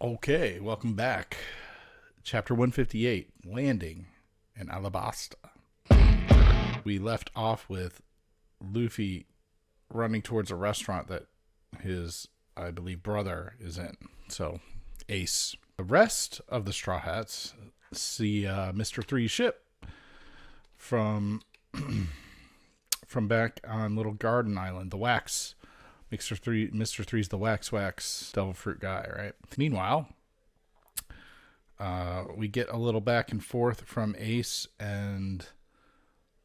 Okay, welcome back. Chapter 158, Landing in Arabasta. We left off with Luffy running towards a restaurant that his, I believe, brother is in. So, Ace. The rest of the Straw Hats see Mr. Three's ship from back on Little Garden Island, the Wax. Mr. Three's the wax devil fruit guy, right? Meanwhile, we get a little back and forth from Ace and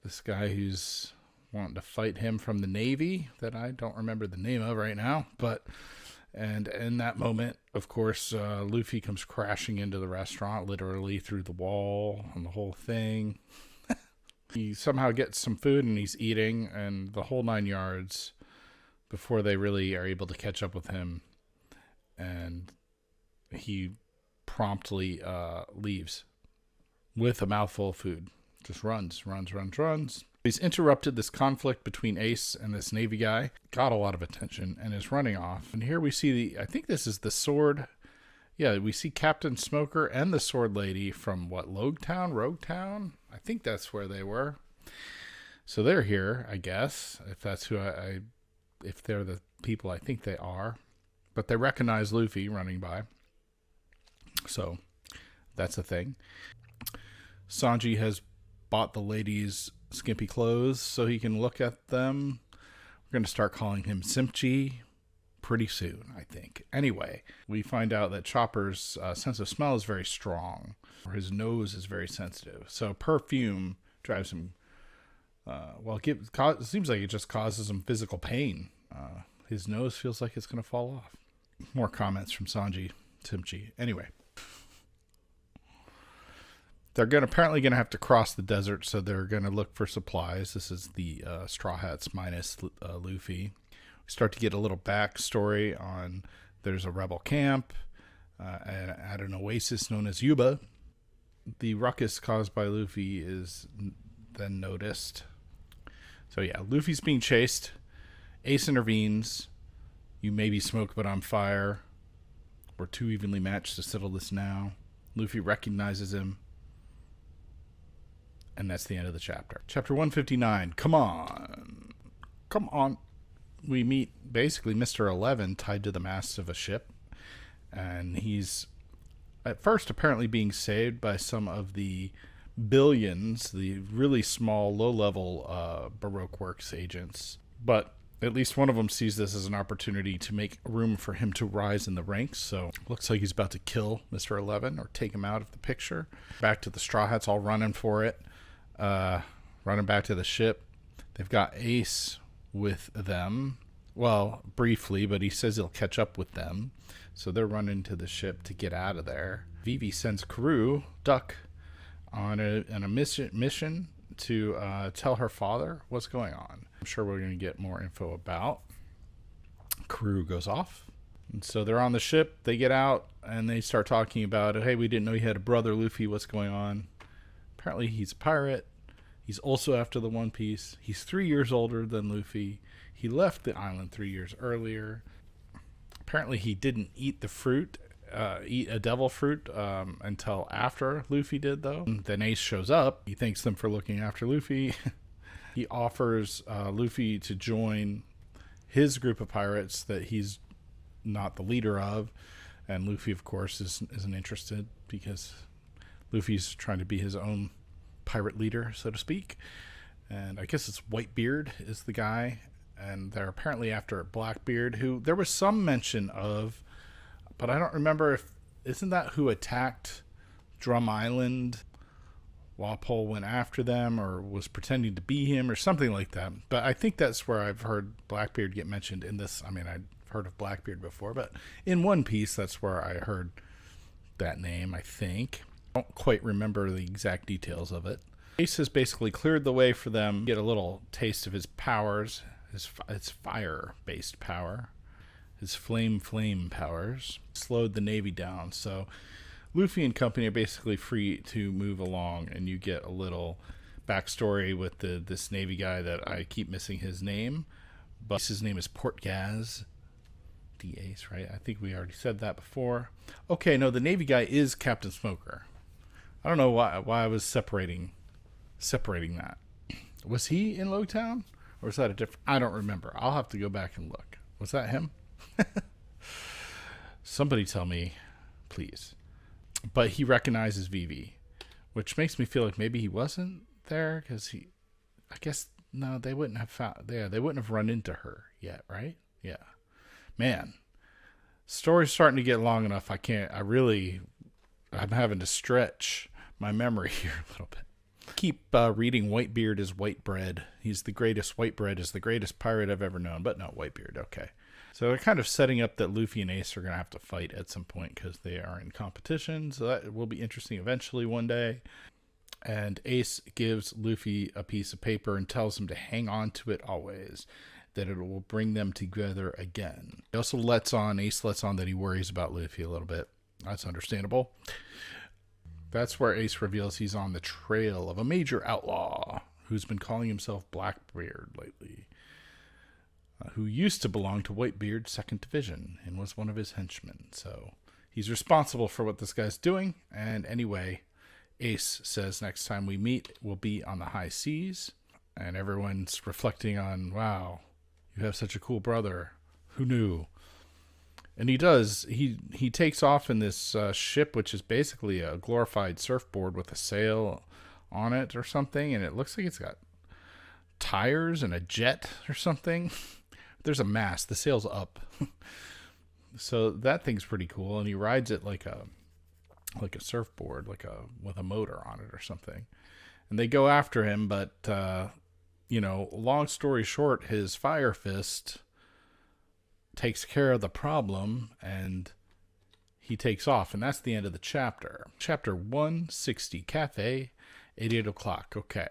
this guy who's wanting to fight him from the Navy that I don't remember the name of right now. And in that moment, of course, Luffy comes crashing into the restaurant, literally through the wall and the whole thing. He somehow gets some food and he's eating and the whole 9 yards before they really are able to catch up with him. And he promptly leaves with a mouthful of food. Just runs. He's interrupted this conflict between Ace and this Navy guy. Got a lot of attention and is running off. And here we see I think this is the sword. Yeah, we see Captain Smoker and the sword lady from what, Rogue Town? I think that's where they were. So they're here, I guess, if that's who if they're the people I think they are. But they recognize Luffy running by. So that's a thing. Sanji has bought the ladies skimpy clothes so he can look at them. We're going to start calling him Simchi pretty soon, I think. Anyway, we find out that Chopper's sense of smell is very strong. Or his nose is very sensitive. So perfume drives him... it seems like it just causes him physical pain. His nose feels like it's going to fall off. More comments from Sanji Simchi. Anyway. They're apparently going to have to cross the desert, so they're going to look for supplies. This is the Straw Hats minus Luffy. We start to get a little backstory on there's a rebel camp at an oasis known as Yuba. The ruckus caused by Luffy is then noticed. So yeah, Luffy's being chased. Ace intervenes. You may be smoke, but I'm fire. We're too evenly matched to settle this now. Luffy recognizes him. And that's the end of the chapter. Chapter 159. Come on. We meet basically Mr. 11 tied to the mast of a ship. And he's at first apparently being saved by some of the Billions, the really small, low-level Baroque Works agents. But at least one of them sees this as an opportunity to make room for him to rise in the ranks. So looks like he's about to kill Mr. 11 or take him out of the picture. Back to the Straw Hats, all running for it. Running back to the ship. They've got Ace with them. Well, briefly, but he says he'll catch up with them. So they're running to the ship to get out of there. Vivi sends Duck, on a mission to tell her father what's going on. I'm sure we're going to get more info about. Crew goes off. And so they're on the ship. They get out and they start talking about, hey, we didn't know you had a brother, Luffy. What's going on? Apparently he's a pirate. He's also after the One Piece. He's 3 years older than Luffy. He left the island 3 years earlier. Apparently he didn't eat the fruit. Eat a devil fruit until after Luffy did, though. Then Ace shows up. He thanks them for looking after Luffy. He offers Luffy to join his group of pirates that he's not the leader of. And Luffy, of course, isn't interested because Luffy's trying to be his own pirate leader, so to speak. And I guess it's Whitebeard is the guy. And they're apparently after Blackbeard, who there was some mention of, but I don't remember isn't that who attacked Drum Island? Walpole went after them or was pretending to be him or something like that. But I think that's where I've heard Blackbeard get mentioned in this. I mean, I've heard of Blackbeard before, but in One Piece, that's where I heard that name, I think. I don't quite remember the exact details of it. Ace has basically cleared the way for them to get a little taste of his powers, his fire-based power. His flame powers slowed the Navy down. So Luffy and company are basically free to move along, and you get a little backstory with this Navy guy that I keep missing his name, but his name is Portgaz. D Ace, right? I think we already said that before. Okay, no, the Navy guy is Captain Smoker. I don't know why I was separating that. Was he in Lowtown? Or was that a different... I don't remember. I'll have to go back and look. Was that him? Somebody tell me, please. But he recognizes Vivi, which makes me feel like maybe he wasn't there because he... I guess, no, they wouldn't have found... Yeah, they wouldn't have run into her yet, right? Yeah. Man, story's starting to get long enough. I'm having to stretch my memory here a little bit. Keep reading Whitebeard is white bread. He's the greatest. Whitebeard is the greatest pirate I've ever known. But no, Whitebeard, okay. So they're kind of setting up that Luffy and Ace are going to have to fight at some point because they are in competition. So that will be interesting eventually one day. And Ace gives Luffy a piece of paper and tells him to hang on to it always, that it will bring them together again. He also Ace lets on that he worries about Luffy a little bit. That's understandable. That's where Ace reveals he's on the trail of a major outlaw who's been calling himself Blackbeard lately, who used to belong to Whitebeard's 2nd Division and was one of his henchmen. So he's responsible for what this guy's doing. And anyway, Ace says next time we meet, we'll be on the high seas. And everyone's reflecting on, wow, you have such a cool brother. Who knew? And he does. He takes off in this ship, which is basically a glorified surfboard with a sail on it or something. And it looks like it's got tires and a jet or something. There's a mast. The sail's up. So that thing's pretty cool. And he rides it like a surfboard, with a motor on it or something. And they go after him, but long story short, his fire fist takes care of the problem and he takes off, and that's the end of the chapter. Chapter 160, Cafe, 8 o'clock. Okay.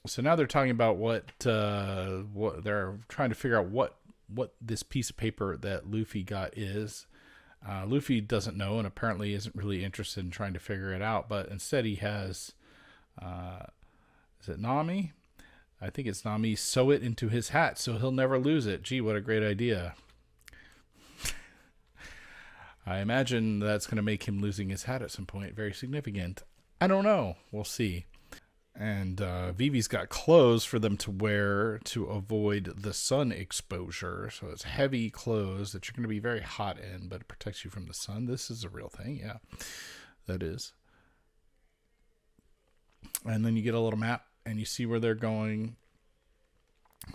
So now they're talking about what they're trying to figure out what this piece of paper that Luffy got is. Luffy doesn't know and apparently isn't really interested in trying to figure it out, but instead he has, is it Nami? I think it's Nami sew it into his hat so he'll never lose it. Gee, what a great idea. I imagine that's going to make him losing his hat at some point very significant. I don't know. We'll see. And Vivi's got clothes for them to wear to avoid the sun exposure. So it's heavy clothes that you're going to be very hot in, but it protects you from the sun. This is a real thing. Yeah, that is. And then you get a little map and you see where they're going.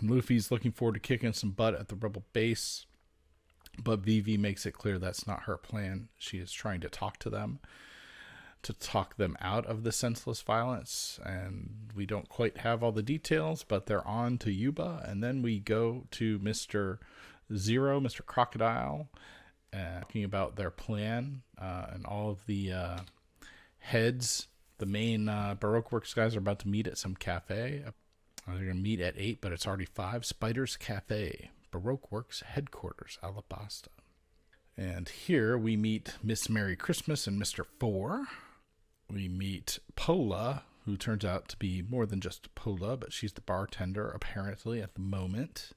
Luffy's looking forward to kicking some butt at the rebel base, but Vivi makes it clear that's not her plan. She is trying to talk to them, to talk them out of the senseless violence, and we don't quite have all the details, but they're on to Yuba, and then we go to Mr. Zero, Mr. Crocodile, talking about their plan, and all of the heads. The main Baroque Works guys are about to meet at some cafe. They're going to meet at 8, but it's already 5. Spider's Cafe, Baroque Works headquarters, Arabasta. And here we meet Miss Merry Christmas and Mr. 4. We meet Pola, who turns out to be more than just Pola, but she's the bartender, apparently, at the moment.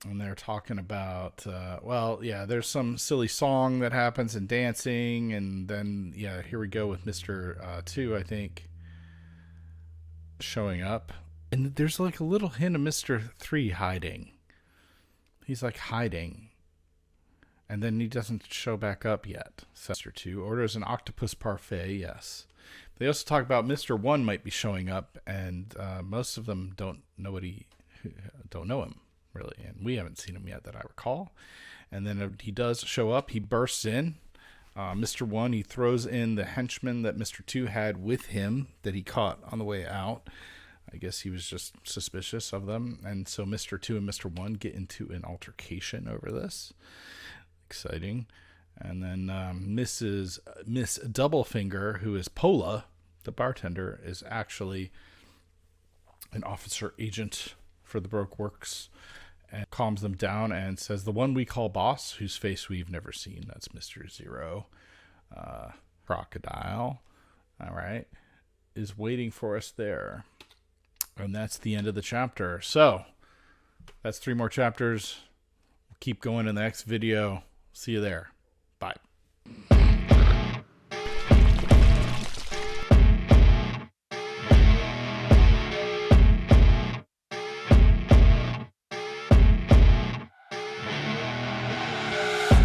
And they're talking about, there's some silly song that happens and dancing. And then, here we go with Mr. 2, I think, showing up. And there's like a little hint of Mr. 3 hiding. He's like hiding. And then he doesn't show back up yet. So Mr. 2 orders an octopus parfait, yes. They also talk about Mr. 1 might be showing up, and most of them don't know him. Really, and we haven't seen him yet that I recall. And then he does show up. He bursts in. Mr. 1, he throws in the henchman that Mr. 2 had with him that he caught on the way out. I guess he was just suspicious of them. And so Mr. 2 and Mr. 1 get into an altercation over this. Exciting. And then Miss Doublefinger, who is Pola, the bartender, is actually an officer agent for the Baroque Works, and calms them down and says, the one we call boss, whose face we've never seen, that's Mr. Zero, Crocodile, all right, is waiting for us there. And that's the end of the chapter. So that's 3 more chapters. Keep going in the next video. See you there. Bye.